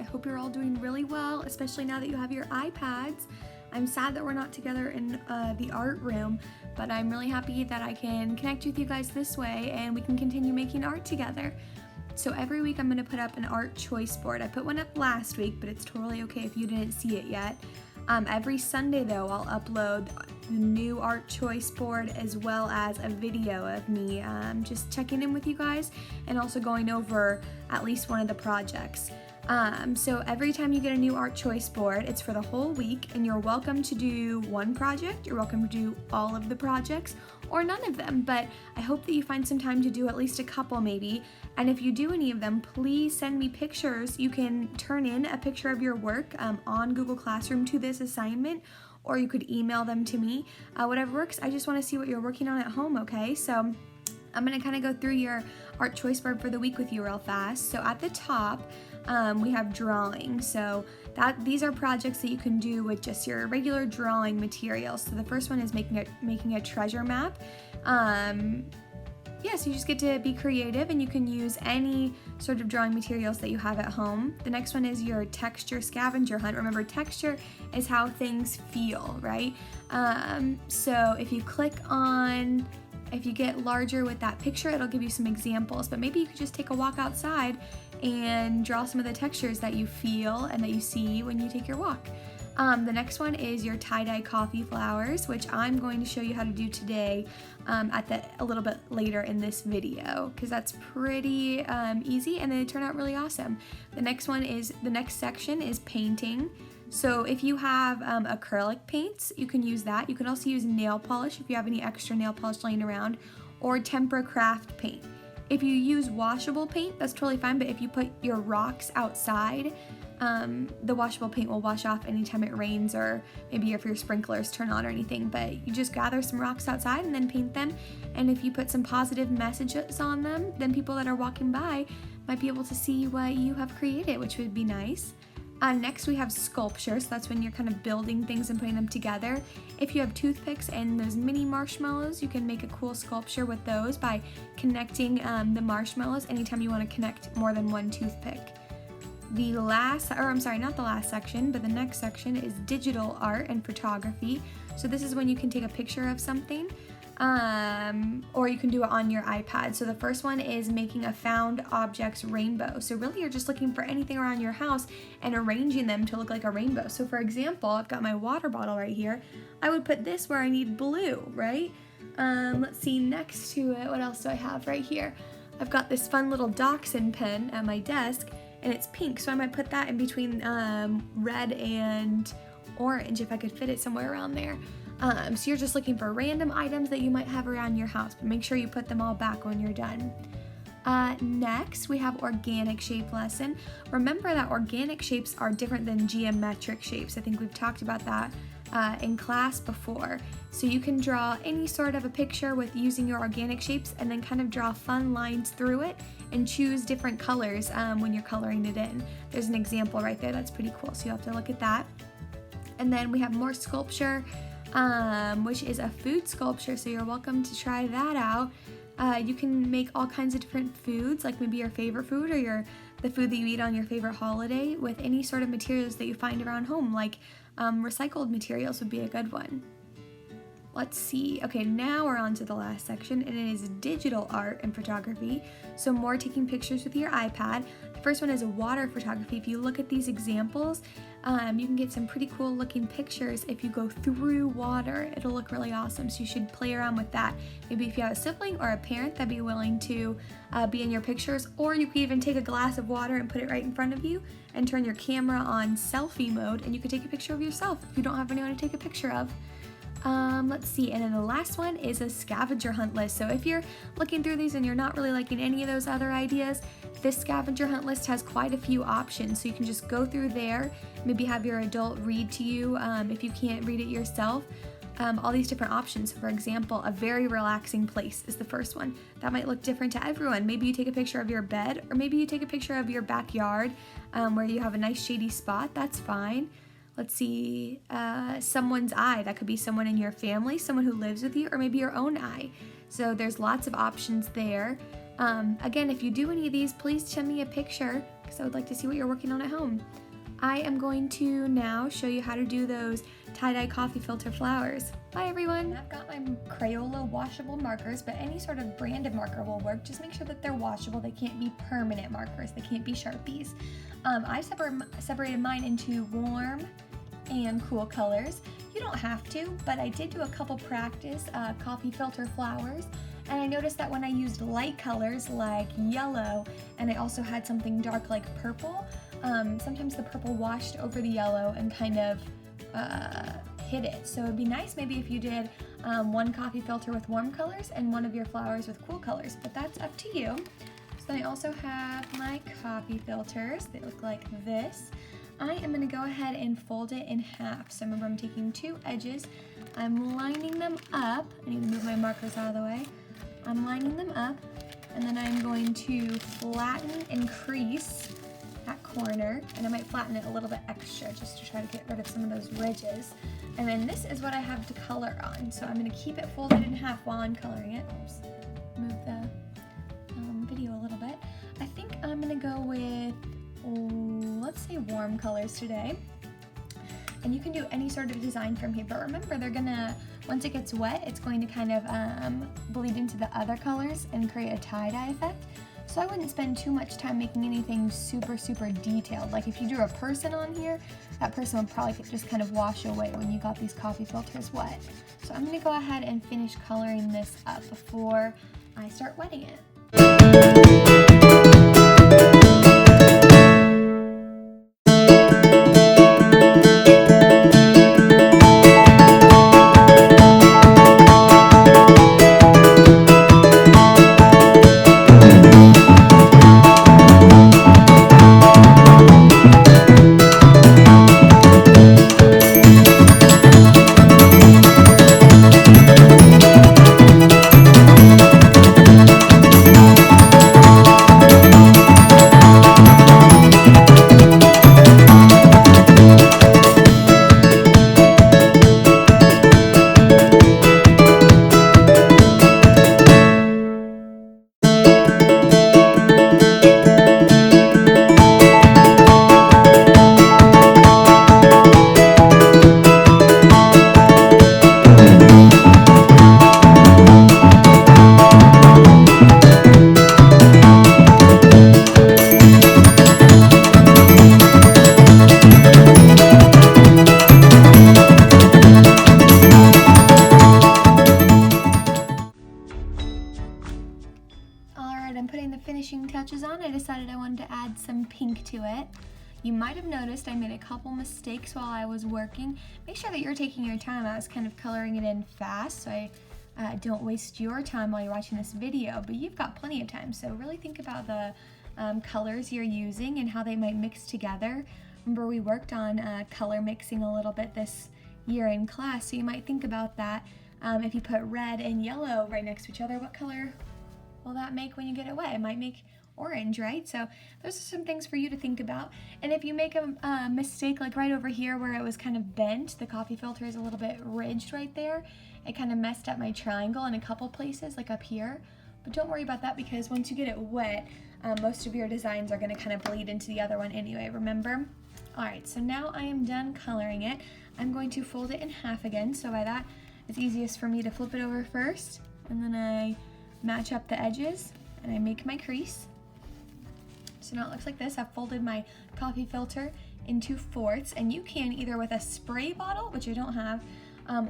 I hope you're all doing really well, especially now that you have your iPads. I'm sad that we're not together in the art room, but I'm really happy that I can connect with you guys this way and we can continue making art together. So every week I'm going to put up an art choice board. I put one up last week, but it's totally okay if you didn't see it yet. Every Sunday though, I'll upload the new art choice board as well as a video of me just checking in with you guys and also going over at least one of the projects. So every time you get a new art choice board, it's for the whole week, and you're welcome to do one project, you're welcome to do all of the projects, or none of them, but I hope that you find some time to do at least a couple maybe, and if you do any of them, please send me pictures. You can turn in a picture of your work on Google Classroom to this assignment, or you could email them to me, whatever works. I just want to see what you're working on at home, okay? So I'm going to kind of go through your art choice board for the week with you real fast. So at the top, we have drawing. So these are projects that you can do with just your regular drawing materials. So the first one is making a treasure map. So you just get to be creative and you can use any sort of drawing materials that you have at home. The next one is your texture scavenger hunt. Remember, texture is how things feel, right? So if you get larger with that picture, it'll give you some examples, but maybe you could just take a walk outside and draw some of the textures that you feel and that you see when you take your walk. The next one is your tie-dye coffee flowers, which I'm going to show you how to do today a little bit later in this video, because that's pretty easy and they turn out really awesome. The next section is painting. So if you have acrylic paints, you can use that. You can also use nail polish if you have any extra nail polish laying around, or tempera craft paint. If you use washable paint, that's totally fine, but if you put your rocks outside, the washable paint will wash off anytime it rains, or maybe if your sprinklers turn on or anything, but you just gather some rocks outside and then paint them, and if you put some positive messages on them, then people that are walking by might be able to see what you have created, which would be nice. Next we have sculpture, so that's when you're kind of building things and putting them together. If you have toothpicks and those mini marshmallows, you can make a cool sculpture with those by connecting the marshmallows anytime you want to connect more than one toothpick. The next section is digital art and photography. So this is when you can take a picture of something, or you can do it on your iPad. So the first one is making a found objects rainbow. So really you're just looking for anything around your house and arranging them to look like a rainbow. So for example, I've got my water bottle right here. I would put this where I need blue, right? Let's see, next to it, what else do I have right here? I've got this fun little dachshund pen at my desk, and it's pink, so I might put that in between red and orange if I could fit it somewhere around there. So you're just looking for random items that you might have around your house, but make sure you put them all back when you're done. Next, we have organic shape lesson. Remember that organic shapes are different than geometric shapes. I think we've talked about that in class before. So you can draw any sort of a picture with using your organic shapes and then kind of draw fun lines through it and choose different colors when you're coloring it in. There's an example right there that's pretty cool, so you'll have to look at that. And then we have more sculpture, which is a food sculpture, so you're welcome to try that out. You can make all kinds of different foods, like maybe your favorite food or the food that you eat on your favorite holiday, with any sort of materials that you find around home, like recycled materials would be a good one. Let's see. Okay, now we're on to the last section, and it is digital art and photography. So more taking pictures with your iPad. The first one is water photography. If you look at these examples, you can get some pretty cool looking pictures if you go through water. It'll look really awesome, so you should play around with that. Maybe if you have a sibling or a parent that'd be willing to be in your pictures, or you could even take a glass of water and put it right in front of you and turn your camera on selfie mode, and you could take a picture of yourself if you don't have anyone to take a picture of. Let's see, and then the last one is a scavenger hunt list. So if you're looking through these and you're not really liking any of those other ideas, this scavenger hunt list has quite a few options. So you can just go through there, maybe have your adult read to you if you can't read it yourself. All these different options. For example, a very relaxing place is the first one. That might look different to everyone. Maybe you take a picture of your bed, or maybe you take a picture of your backyard where you have a nice shady spot. That's fine. Let's see, someone's eye. That could be someone in your family, someone who lives with you, or maybe your own eye. So there's lots of options there. Again, if you do any of these, please send me a picture, because I would like to see what you're working on at home. I am going to now show you how to do those tie-dye coffee filter flowers. Bye everyone! I've got my Crayola washable markers, but any sort of branded marker will work. Just make sure that they're washable. They can't be permanent markers. They can't be Sharpies. I separated mine into warm and cool colors. You don't have to, but I did do a couple practice coffee filter flowers, and I noticed that when I used light colors like yellow, and I also had something dark like purple, sometimes the purple washed over the yellow and kind of hid it. So it'd be nice maybe if you did one coffee filter with warm colors and one of your flowers with cool colors, but that's up to you. So then I also have my coffee filters. They look like this. I am going to go ahead and fold it in half. So remember, I'm taking two edges, I'm lining them up. I need to move my markers out of the way. I'm lining them up, and then I'm going to flatten and crease that corner, and I might flatten it a little bit extra just to try to get rid of some of those ridges. And then this is what I have to color on. So I'm going to keep it folded in half while I'm coloring it. Oops. Move the video a little bit. I think I'm going to go with, let's say warm colors today. And you can do any sort of design from here, but remember, they're gonna, once it gets wet, it's going to kind of bleed into the other colors and create a tie-dye effect. So I wouldn't spend too much time making anything super detailed. Like if you drew a person on here, that person would probably just kind of wash away when you got these coffee filters wet. So I'm gonna go ahead and finish coloring this up before I start wetting it. I'm putting the finishing touches on. I decided I wanted to add some pink to it. You might have noticed I made a couple mistakes while I was working. Make sure that you're taking your time. I was kind of coloring it in fast, so I don't waste your time while you're watching this video, but you've got plenty of time, so really think about the colors you're using and how they might mix together. Remember, we worked on color mixing a little bit this year in class, so you might think about that. If you put red and yellow right next to each other, what color will that make when you get it wet? It might make orange, right? So those are some things for you to think about. And if you make a mistake like right over here where it was kind of bent, the coffee filter is a little bit ridged right there, it kind of messed up my triangle in a couple places, like up here. But don't worry about that, because once you get it wet, most of your designs are going to kind of bleed into the other one anyway, remember? Alright, so now I am done coloring it. I'm going to fold it in half again, so by that it's easiest for me to flip it over first, and then I match up the edges and I make my crease. So now it looks like this. I've folded my coffee filter into fourths, and you can either with a spray bottle, which I don't have,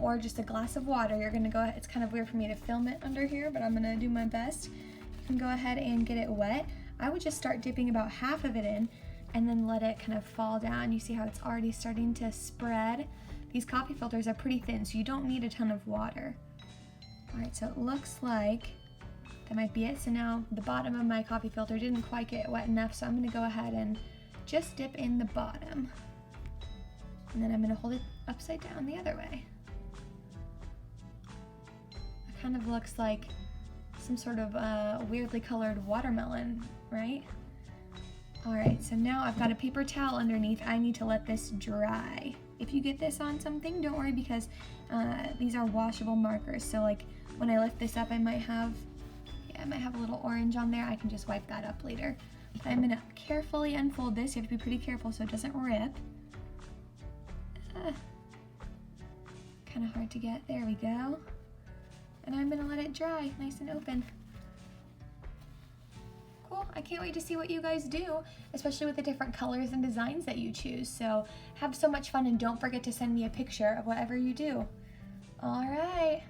or just a glass of water. You're gonna go, it's kind of weird for me to film it under here, but I'm gonna do my best. You can go ahead and get it wet. I would just start dipping about half of it in and then let it kind of fall down. You see how it's already starting to spread? These coffee filters are pretty thin, so you don't need a ton of water. All right, so it looks like that might be it. So now the bottom of my coffee filter didn't quite get wet enough, so I'm gonna go ahead and just dip in the bottom. And then I'm gonna hold it upside down the other way. It kind of looks like some sort of weirdly colored watermelon, right? All right, so now I've got a paper towel underneath. I need to let this dry. If you get this on something, don't worry, because these are washable markers. So like when I lift this up, I might have a little orange on there. I can just wipe that up later. I'm gonna carefully unfold this. You have to be pretty careful so it doesn't rip. Kind of hard to get. There we go. And I'm gonna let it dry nice and open. Cool. I can't wait to see what you guys do, especially with the different colors and designs that you choose. So have so much fun, and don't forget to send me a picture of whatever you do. All right.